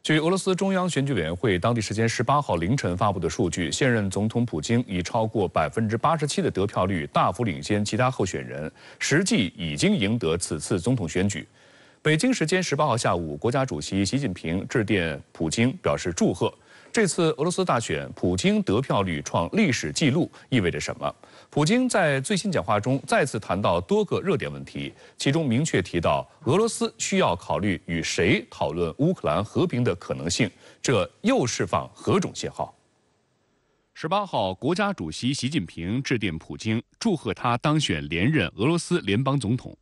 据俄罗斯中央选举委员会当地时间18号凌晨发布的数据，现任总统普京以超过87%的得票率大幅领先其他候选人，实际已经赢得此次总统选举。北京时间18号下午，国家主席习近平致电普京，表示祝贺。这次俄罗斯大选，普京得票率创历史纪录，意味着什么？普京在最新讲话中再次谈到多个热点问题，其中明确提到俄罗斯需要考虑与谁讨论乌克兰和平的可能性，这又释放何种信号？18号，国家主席习近平致电普京，祝贺他当选连任俄罗斯联邦总统。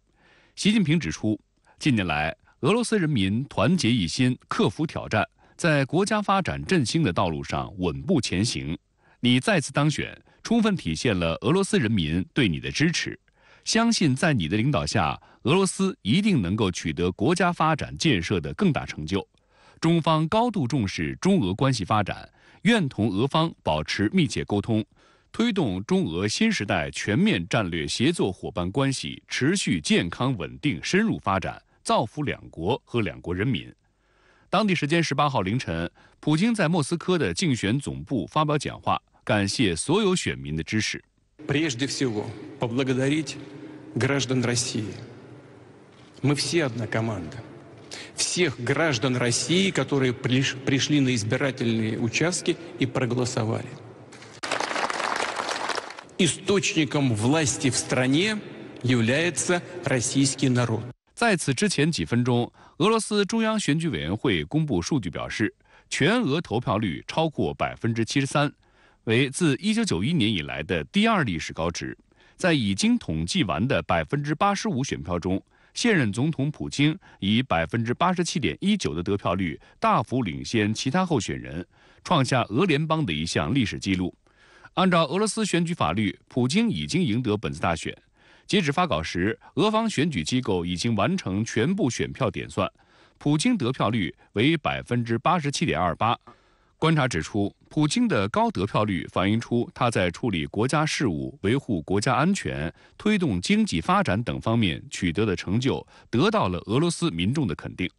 习近平指出，近年来，俄罗斯人民团结一心，克服挑战，在国家发展振兴的道路上稳步前行。你再次当选，充分体现了俄罗斯人民对你的支持。相信在你的领导下，俄罗斯一定能够取得国家发展建设的更大成就。中方高度重视中俄关系发展，愿同俄方保持密切沟通，推动中俄新时代全面战略协作伙伴关系持续健康稳定深入发展，造福两国和两国人民。当地时间18号凌晨，普京在莫斯科的竞选总部发表讲话，感谢所有选民的支持。Прежде всего, поблагодарить граждан России. Мы все одна команда. Всех граждан России, которые пришли на избирательные участки и проголосовали. Источником власти в стране является российский народ. 在此之前几分钟，俄罗斯中央选举委员会公布数据表示，全俄投票率超过73%，为自1991年以来的第二历史高值。在已经统计完的85%选票中，现任总统普京以87.19%的得票率大幅领先其他候选人，创下俄联邦的一项历史纪录。按照俄罗斯选举法律，普京已经赢得本次大选。截止发稿时，俄方选举机构已经完成全部选票点算，普京得票率为87.28%。观察指出，普京的高得票率反映出他在处理国家事务、维护国家安全、推动经济发展等方面取得的成就，得到了俄罗斯民众的肯定。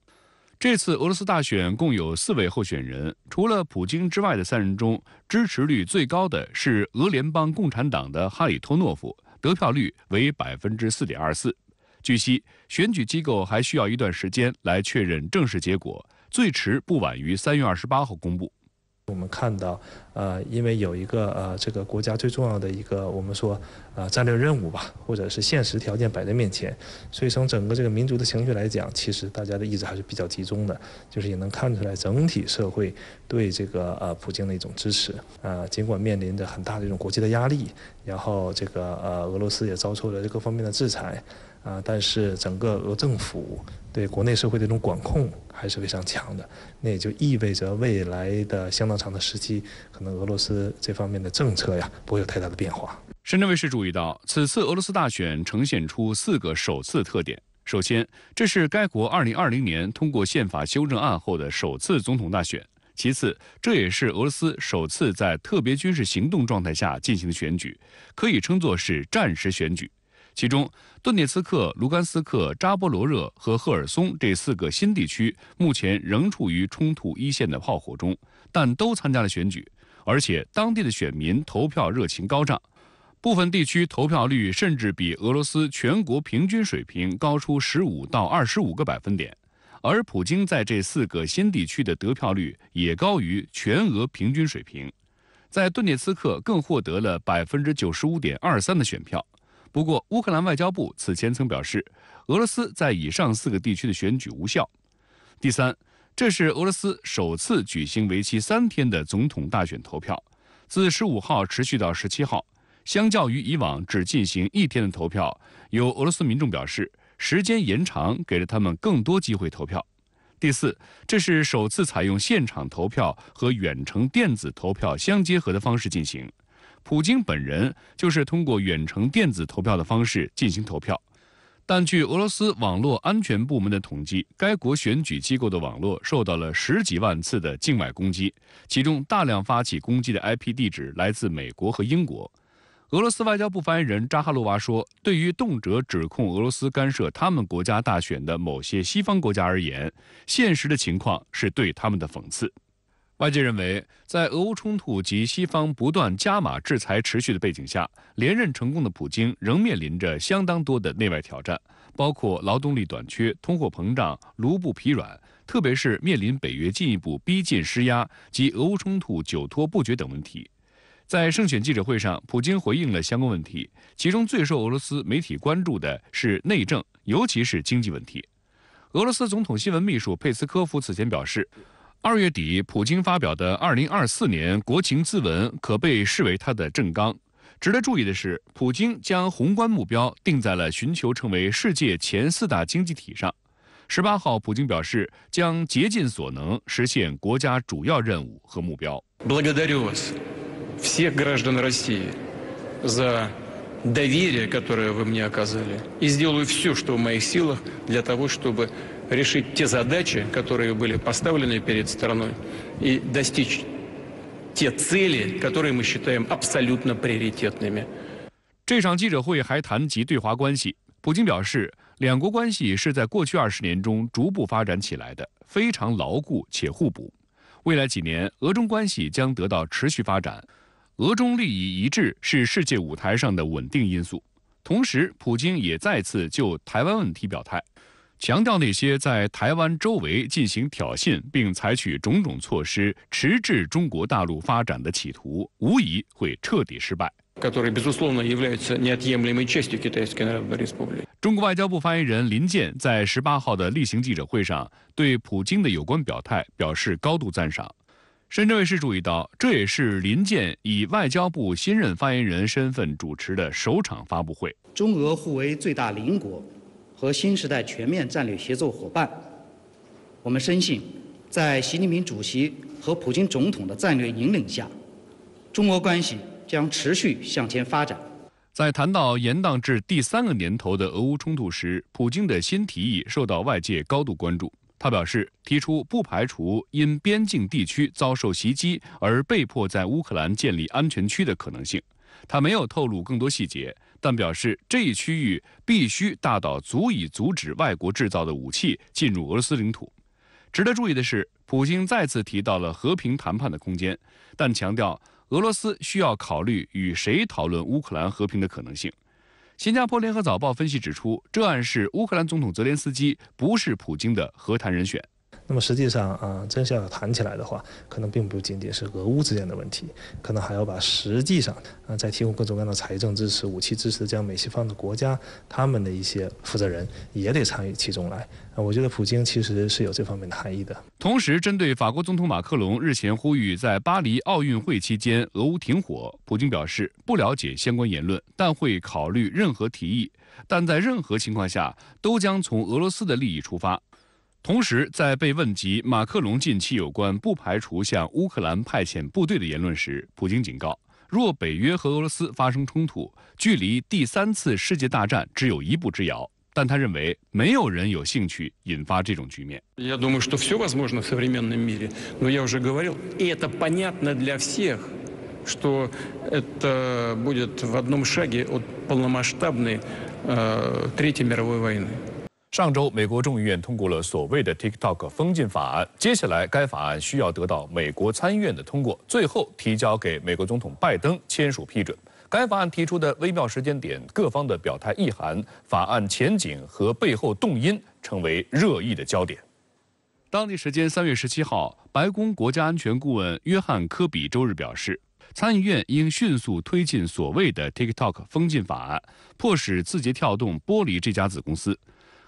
这次俄罗斯大选共有4位候选人，除了普京之外的3人中，支持率最高的是俄联邦共产党的哈里托诺夫，得票率为4.24%。据悉，选举机构还需要一段时间来确认正式结果，最迟不晚于3月28号公布。我们看到，因为有一个这个国家最重要的一个我们说战略任务吧，或者是现实条件摆在面前，所以从整个这个民族的情绪来讲，其实大家的意志还是比较集中的，就是也能看出来整体社会对这个普京的一种支持。尽管面临着很大的一种国际的压力，然后这个俄罗斯也遭受了各方面的制裁。但是整个俄政府对国内社会的一种管控还是非常强的，那也就意味着未来的相当长的时期，可能俄罗斯这方面的政策呀不会有太大的变化。深圳卫视注意到，此次俄罗斯大选呈现出4个首次特点。首先，这是该国2020年通过宪法修正案后的首次总统大选；其次，这也是俄罗斯首次在特别军事行动状态下进行的选举，可以称作是战时选举。其中，顿涅茨克、卢甘斯克、扎波罗热和赫尔松这4个新地区目前仍处于冲突一线的炮火中，但都参加了选举，而且当地的选民投票热情高涨，部分地区投票率甚至比俄罗斯全国平均水平高出15到25个百分点。而普京在这4个新地区的得票率也高于全俄平均水平，在顿涅茨克更获得了95.23%的选票。不过，乌克兰外交部此前曾表示，俄罗斯在以上4个地区的选举无效。第三，这是俄罗斯首次举行为期3天的总统大选投票，自15号持续到17号。相较于以往只进行1天的投票，有俄罗斯民众表示，时间延长给了他们更多机会投票。第四，这是首次采用现场投票和远程电子投票相结合的方式进行。普京本人就是通过远程电子投票的方式进行投票，但据俄罗斯网络安全部门的统计，该国选举机构的网络受到了10几万次的境外攻击，其中大量发起攻击的 IP 地址来自美国和英国。俄罗斯外交部发言人扎哈罗娃说，对于动辄指控俄罗斯干涉他们国家大选的某些西方国家而言，现实的情况是对他们的讽刺。外界认为，在俄乌冲突及西方不断加码制裁持续的背景下，连任成功的普京仍面临着相当多的内外挑战，包括劳动力短缺、通货膨胀、卢布疲软，特别是面临北约进一步逼近施压及俄乌冲突久拖不决等问题。在胜选记者会上，普京回应了相关问题，其中最受俄罗斯媒体关注的是内政，尤其是经济问题。俄罗斯总统新闻秘书佩斯科夫此前表示，2月底普京发表的2024年国情咨文可被视为他的政纲。值得注意的是，普京将宏观目标定在了寻求成为世界前4大经济体上。18号，普京表示将竭尽所能实现国家主要任务和目标。Всех граждан России за доверие, которое вы мне оказали, и сделаю все, что в моих силах, для того, чтобы решить те задачи, которые были поставлены перед страной, и достичь те цели, которые мы считаем абсолютно приоритетными. 这场记者会还谈及对华关系。普京表示，两国关系是在过去20年中逐步发展起来的，非常牢固且互补。未来几年，俄中关系将得到持续发展。俄中利益一致是世界舞台上的稳定因素。同时，普京也再次就台湾问题表态，强调那些在台湾周围进行挑衅并采取种种措施迟滞中国大陆发展的企图，无疑会彻底失败。中国外交部发言人林健在18号的例行记者会上对普京的有关表态表示高度赞赏。深圳卫视注意到，这也是林健以外交部新任发言人身份主持的首场发布会。中俄互为最大邻国和新时代全面战略协作伙伴，我们深信，在习近平主席和普京总统的战略引领下，中俄关系将持续向前发展。在谈到延宕至第3个年头的俄乌冲突时，普京的新提议受到外界高度关注。他表示，提出不排除因边境地区遭受袭击而被迫在乌克兰建立安全区的可能性。他没有透露更多细节，但表示这一区域必须大到足以阻止外国制造的武器进入俄罗斯领土。值得注意的是，普京再次提到了和平谈判的空间，但强调俄罗斯需要考虑与谁讨论乌克兰和平的可能性。新加坡联合早报分析指出，这暗示乌克兰总统泽连斯基不是普京的和谈人选。那么实际上真是要谈起来的话，可能并不仅仅是俄乌之间的问题，可能还要把实际上在提供各种各样的财政支持、武器支持这样美西方的国家，他们的一些负责人也得参与其中来。我觉得普京其实是有这方面的含义的。同时，针对法国总统马克龙日前呼吁在巴黎奥运会期间俄乌停火，普京表示不了解相关言论，但会考虑任何提议，但在任何情况下都将从俄罗斯的利益出发。同时，在被问及马克龙近期有关不排除向乌克兰派遣部队的言论时，普京警告，若北约和俄罗斯发生冲突，距离第3次世界大战只有一步之遥。但他认为没有人有兴趣引发这种局面。Я думаю, что все возможно в современном мире, но я уже говорил, и это понятно для всех, что это будет в одном шаге от полномасштабной Третьей мировой войны。上周，美国众议院通过了所谓的 TikTok 封禁法案，接下来该法案需要得到美国参议院的通过，最后提交给美国总统拜登签署批准。该法案提出的微妙时间点、各方的表态意涵、法案前景和背后动因成为热议的焦点。当地时间3月17号，白宫国家安全顾问约翰·科比周日表示，参议院应迅速推进所谓的 TikTok 封禁法案，迫使字节跳动剥离这家子公司。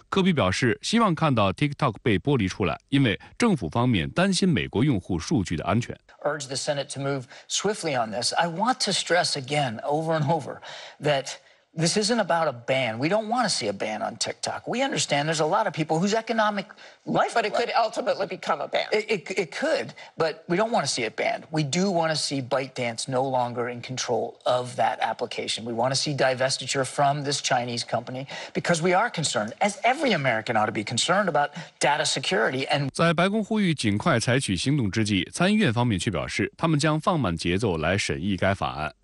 科比表示，希望看到 TikTok 被剥离出来，因为政府方面担心美国用户数据的安全。Urge the Senate to move swiftly on this. I want to stress again, over and over, that this isn't about a ban. We don't want to see a ban on TikTok. We understand there's a lot of people whose economic life... But it could ultimately become a ban. It could, but we don't want to see it banned. We do want to see ByteDance no longer in control of that application. We want to see divestiture from this Chinese company because we are concerned, as every American ought to be concerned about data security. And 在白宫呼吁尽快采取行动之际，参议院方面却表示，他们将放慢节奏来审议该法案。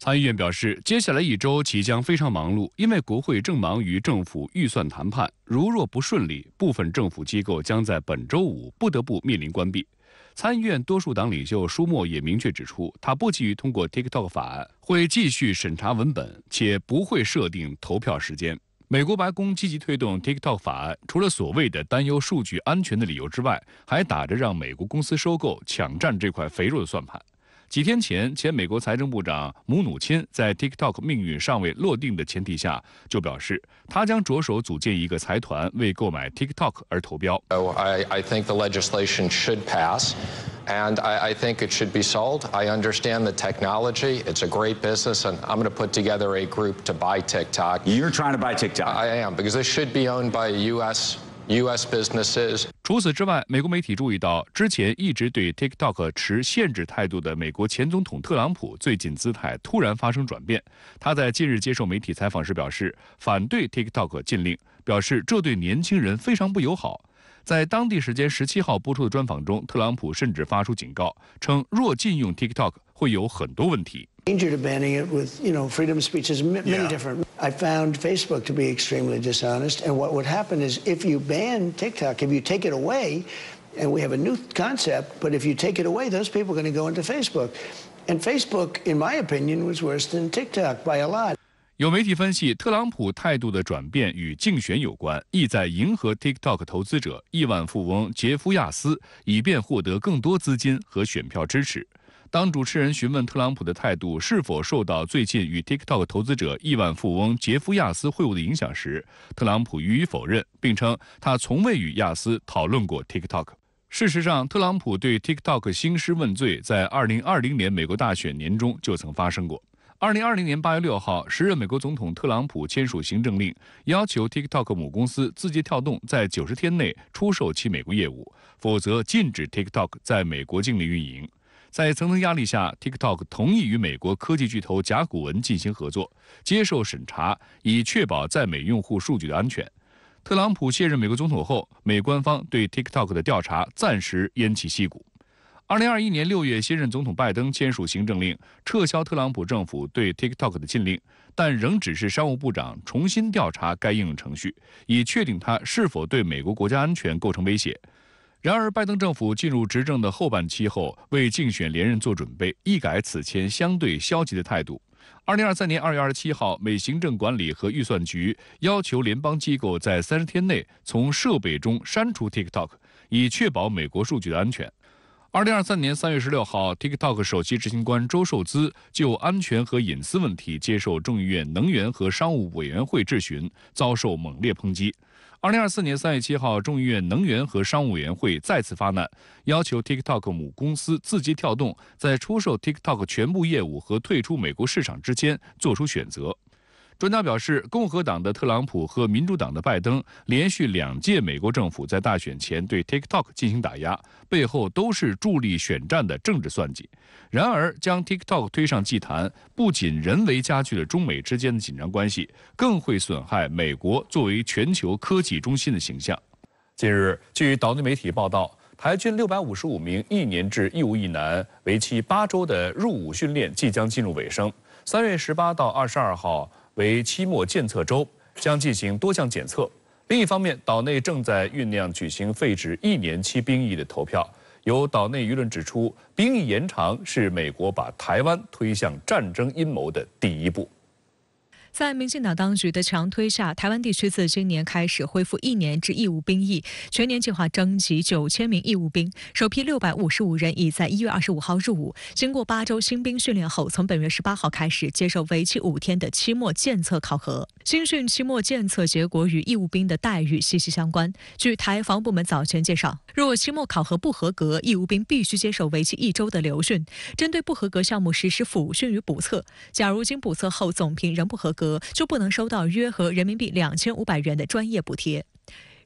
参议院表示，接下来1周其将非常忙碌，因为国会正忙于政府预算谈判。若不顺利，部分政府机构将在本周5不得不面临关闭。参议院多数党领袖舒默也明确指出，他不急于通过 TikTok 法案，会继续审查文本，且不会设定投票时间。美国白宫积极推动 TikTok 法案，除了所谓的担忧数据安全的理由之外，还打着让美国公司收购、抢占这块肥肉的算盘。几天前，前美国财政部长姆努钦在 TikTok 命运尚未落定的前提下，就表示他将着手组建一个财团为购买 TikTok 而投标。I think the legislation should pass. And I think it should be sold. I understand the technology. It's a great business, and I'm going to put together a group to buy TikTok. You're trying to buy TikTok? I am, because this should be owned by U.S. businesses. 除此之外，美国媒体注意到，之前一直对 TikTok 持限制态度的美国前总统特朗普，最近姿态突然发生转变。他在近日接受媒体采访时表示，反对 TikTok 禁令，表示这对年轻人非常不友好。在当地时间17号播出的专访中，特朗普甚至发出警告，称若禁用 TikTok 会有很多问题。Danger to banning it with, freedom of speech is many different. I found Facebook to be extremely dishonest, and what would happen is if you ban TikTok, if you take it away, and we have a new concept, but if you take it away, those people are going to go into Facebook. And Facebook, in my opinion, was worse than TikTok by a lot. 有媒体分析，特朗普态度的转变与竞选有关，意在迎合 TikTok 投资者亿万富翁杰夫·亚斯，以便获得更多资金和选票支持。当主持人询问特朗普的态度是否受到最近与 TikTok 投资者亿万富翁杰夫·亚斯会晤的影响时，特朗普予以否认，并称他从未与亚斯讨论过 TikTok。事实上，特朗普对 TikTok 兴师问罪，在2020年美国大选年中就曾发生过。2020年8月6号，时任美国总统特朗普签署行政令，要求 TikTok 母公司字节跳动在90天内出售其美国业务，否则禁止 TikTok 在美国境内运营。在层层压力下 ，TikTok 同意与美国科技巨头甲骨文进行合作，接受审查，以确保在美用户数据的安全。特朗普卸任美国总统后，美官方对 TikTok 的调查暂时偃旗息鼓。2021年6月，新任总统拜登签署行政令，撤销特朗普政府对 TikTok 的禁令，但仍指示商务部长重新调查该应用程序，以确定它是否对美国国家安全构成威胁。然而，拜登政府进入执政的后半期后，为竞选连任做准备，一改此前相对消极的态度。2023年2月27号，美行政管理和预算局要求联邦机构在30天内从设备中删除 TikTok， 以确保美国数据的安全。2023年3月16号 ，TikTok 首席执行官周受资就安全和隐私问题接受众议院能源和商务委员会质询，遭受猛烈抨击。2024年3月7号，众议院能源和商务委员会再次发难，要求 TikTok 母公司字节跳动在出售 TikTok 全部业务和退出美国市场之间做出选择。专家表示，共和党的特朗普和民主党的拜登连续2届美国政府在大选前对 TikTok 进行打压，背后都是助力选战的政治算计。然而，将 TikTok 推上祭坛，不仅人为加剧了中美之间的紧张关系，更会损害美国作为全球科技中心的形象。近日，据岛内媒体报道，台军655名1年制义务役男为期8周的入伍训练即将进入尾声。3月18到22号为期末检测周，将进行多项检测。另一方面，岛内正在酝酿举行废止1年期兵役的投票。有岛内舆论指出，兵役延长是美国把台湾推向战争阴谋的第一步。在民进党当局的强推下，台湾地区自今年开始恢复1年制义务兵役，全年计划征集9000名义务兵，首批655人已在1月25号入伍。经过8周新兵训练后，从本月18号开始接受为期5天的期末检测考核。新训期末检测结果与义务兵的待遇息息相关。据台防部门早前介绍，若期末考核不合格，义务兵必须接受为期1周的留训，针对不合格项目实施辅训与补测。假如经补测后总评仍不合格，就不能收到约合人民币2500元的专业补贴。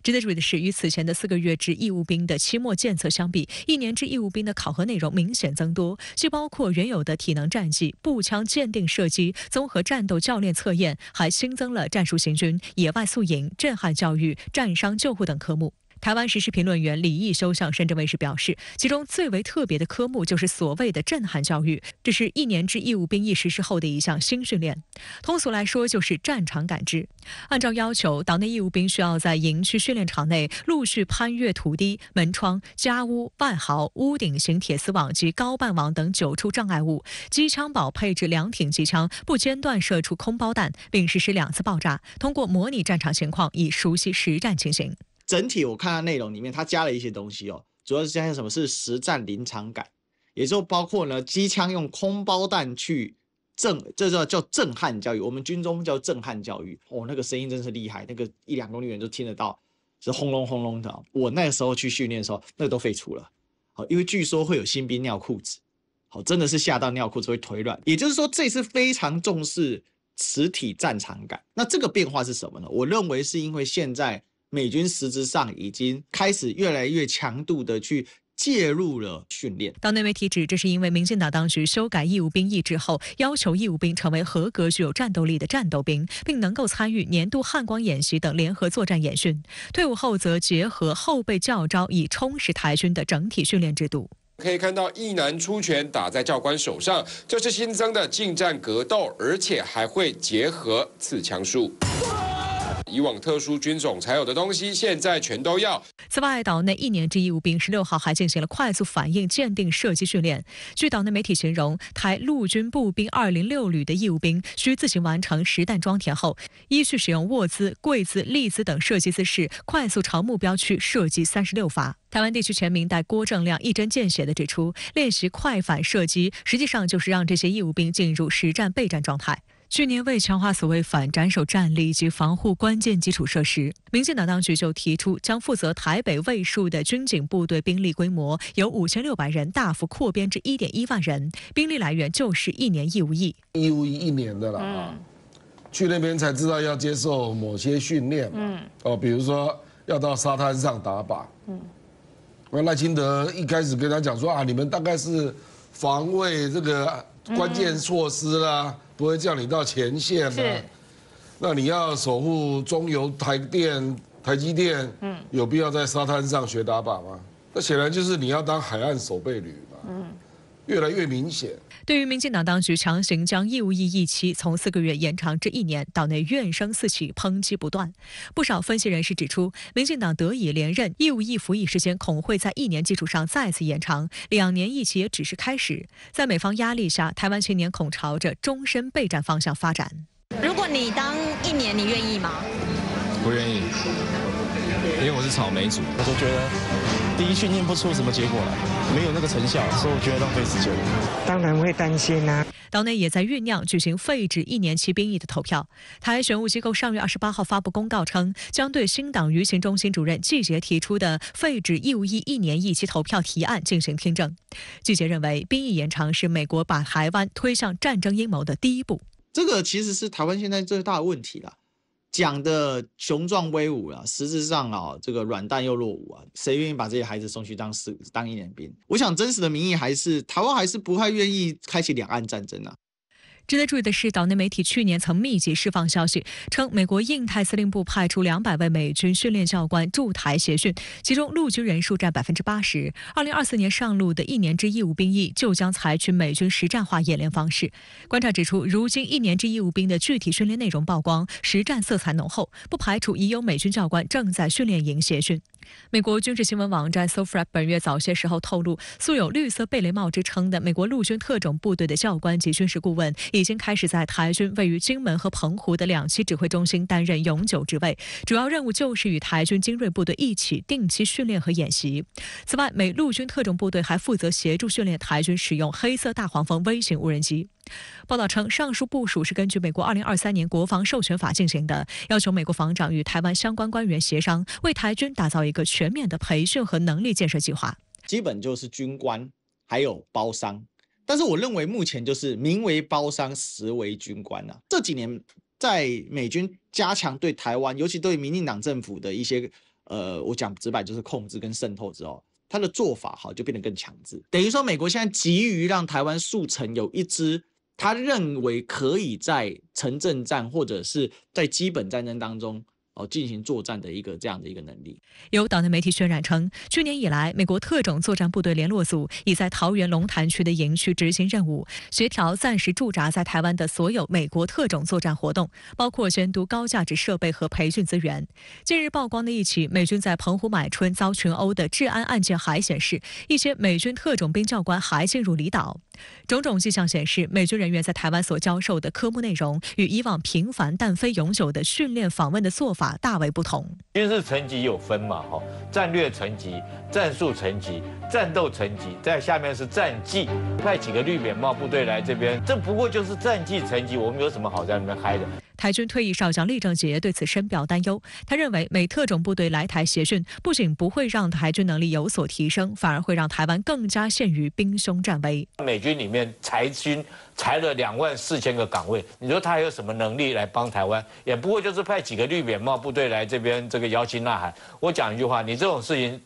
值得注意的是，与此前的4个月制义务兵的期末检测相比，1年制义务兵的考核内容明显增多，既包括原有的体能战技、步枪鉴定射击、综合战斗教练测验，还新增了战术行军、野外宿营、震撼教育、战伤救护等科目。台湾时事评论员李义修向深圳卫视表示，其中最为特别的科目就是所谓的震撼教育，这是1年制义务兵役实施后的一项新训练。通俗来说，就是战场感知。按照要求，岛内义务兵需要在营区训练场内陆续攀越土堤、门窗、家屋、外壕、屋顶型铁丝网及高半网等9处障碍物，机枪堡配置2挺机枪，不间断射出空包弹，并实施2次爆炸，通过模拟战场情况，以熟悉实战情形。整体我看到内容里面，它加了一些东西哦，主要是加什么是实战临场感，也就包括呢机枪用空包弹去这叫震撼教育，我们军中叫震撼教育哦，那个声音真是厉害，那个1、2公里远就听得到，是轰隆轰隆的。我那个时候去训练的时候，那个都废除了，好，因为据说会有新兵尿裤子，好，真的是吓到尿裤子会腿软。也就是说，这次非常重视实体战场感。那这个变化是什么呢？我认为是因为现在美军实质上已经开始越来越强度的去介入了训练。岛内媒体指，这是因为民进党当局修改义务兵役制后，要求义务兵成为合格、具有战斗力的战斗兵，并能够参与年度汉光演习等联合作战演训。退伍后则结合后备教招，以充实台军的整体训练制度。可以看到一男出拳打在教官手上，这是新增的近战格斗，而且还会结合刺枪术。以往特殊军种才有的东西，现在全都要。此外，岛内1年制义务兵16号还进行了快速反应鉴定射击训练。据岛内媒体形容，台陆军步兵206旅的义务兵需自行完成实弹装填后，依序使用卧姿、跪姿、立姿等射击姿势，快速朝目标区射击36发。台湾地区全民代郭正亮一针见血地指出，练习快反射击实际上就是让这些义务兵进入实战备战状态。去年为强化所谓反斩首战力以及防护关键基础设施，民进党当局就提出将负责台北卫戍的军警部队兵力规模由5600人大幅扩编至1.1万人，兵力来源就是1年义务役。义务役1年的啦，去那边才知道要接受某些训练嘛，比如说要到沙滩上打靶，那赖清德一开始跟他讲说啊，你们大概是防卫这个关键措施啦。不会叫你到前线的，那你要守护中油、台积电，有必要在沙滩上学打靶吗？那显然就是你要当海岸守备旅嘛，越来越明显。对于民进党当局强行将义务役役期从4个月延长至1年，岛内怨声四起，抨击不断。不少分析人士指出，民进党得以连任，义务役服役时间恐会在1年基础上再次延长，2年役期也只是开始。在美方压力下，台湾青年恐朝着终身备战方向发展。如果你当1年，你愿意吗？不愿意，因为我是草莓族，我就觉得第一训练不出什么结果来，没有那个成效，所以我觉得浪费时间。当然会担心啊。岛内也在酝酿举行废止1年期兵役的投票。台选务机构上月28号发布公告称，将对新党舆情中心主任季杰提出的废止义务役1年役期投票提案进行听证。季杰认为，兵役延长是美国把台湾推向战争阴谋的第一步。这个其实是台湾现在最大的问题啦。讲的雄壮威武啦，实质上啊，这个软蛋又落伍啊，谁愿意把这些孩子送去当1年兵？我想真实的民意还是台湾还是不太愿意开启两岸战争啊。值得注意的是，岛内媒体去年曾密集释放消息，称美国印太司令部派出200位美军训练教官驻台协训，其中陆军人数占80%。2024年上路的1年制义务兵役就将采取美军实战化演练方式。观察指出，如今1年制义务兵的具体训练内容曝光，实战色彩浓厚，不排除已有美军教官正在训练营协训。美国军事新闻网站 SOFRAC 本月早些时候透露，素有绿色贝雷帽之称的美国陆军特种部队的教官及军事顾问已经开始在台军位于金门和澎湖的2栖指挥中心担任永久职位，主要任务就是与台军精锐部队一起定期训练和演习。此外，美陆军特种部队还负责协助训练台军使用黑色大黄蜂微型无人机。报道称，上述部署是根据美国2023年国防授权法进行的，要求美国防长与台湾相关官员协商，为台军打造一个全面的培训和能力建设计划。基本就是军官还有包商，但是我认为目前就是名为包商，实为军官啊。这几年在美军加强对台湾，尤其对民进党政府的一些我讲直白就是控制跟渗透之后，他的做法好就变得更强制，等于说美国现在急于让台湾速成有一支他认为可以在城镇战或者是在基本战争当中进行作战的这样的一个能力。有岛内媒体渲染称，去年以来，美国特种作战部队联络组已在桃园龙潭区的营区执行任务，协调暂时驻扎在台湾的所有美国特种作战活动，包括监督高价值设备和培训资源。近日曝光的一起美军在澎湖买春遭群殴的治安案件还显示，一些美军特种兵教官还进入离岛。种种迹象显示，美军人员在台湾所教授的科目内容与以往频繁但非永久的训练访问的做法大为不同。军事层级有分嘛，战略层级、战术层级、战斗层级，在下面是战绩。派几个绿扁帽部队来这边，这不过就是战绩层级，我们有什么好在那边嗨的？台军退役少将厉正杰对此深表担忧。他认为，美特种部队来台协训，不仅不会让台军能力有所提升，反而会让台湾更加陷于兵凶战危。美军里面裁军裁了24000个岗位，你说他还有什么能力来帮台湾？也不过就是派几个绿扁帽部队来这边摇旗呐喊。我讲一句话，你这种事情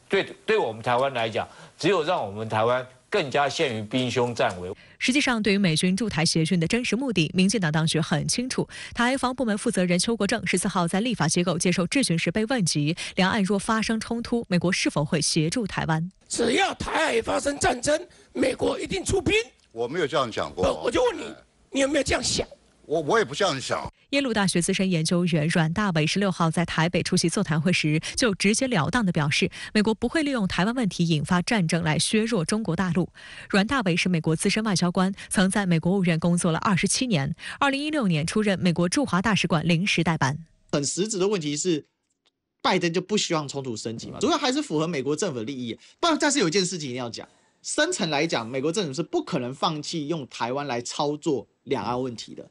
对我们台湾来讲，只有让我们台湾更加陷于兵凶战危。实际上，对于美军驻台协训的真实目的，民进党当局很清楚。台防部门负责人邱国正14号在立法机构接受质询时被问及，两岸若发生冲突，美国是否会协助台湾？只要台海发生战争，美国一定出兵。我没有这样讲过。我就问你，你有没有这样想？我也不这样想。耶鲁大学资深研究员阮大伟16号在台北出席座谈会时，就直截了当地表示，美国不会利用台湾问题引发战争来削弱中国大陆。阮大伟是美国资深外交官，曾在美国务院工作了27年，2016年出任美国驻华大使馆临时代办。很实质的问题是，拜登就不希望冲突升级嘛，主要还是符合美国政府的利益。但是有一件事情一定要讲，深层来讲，美国政府是不可能放弃用台湾来操作两岸问题的。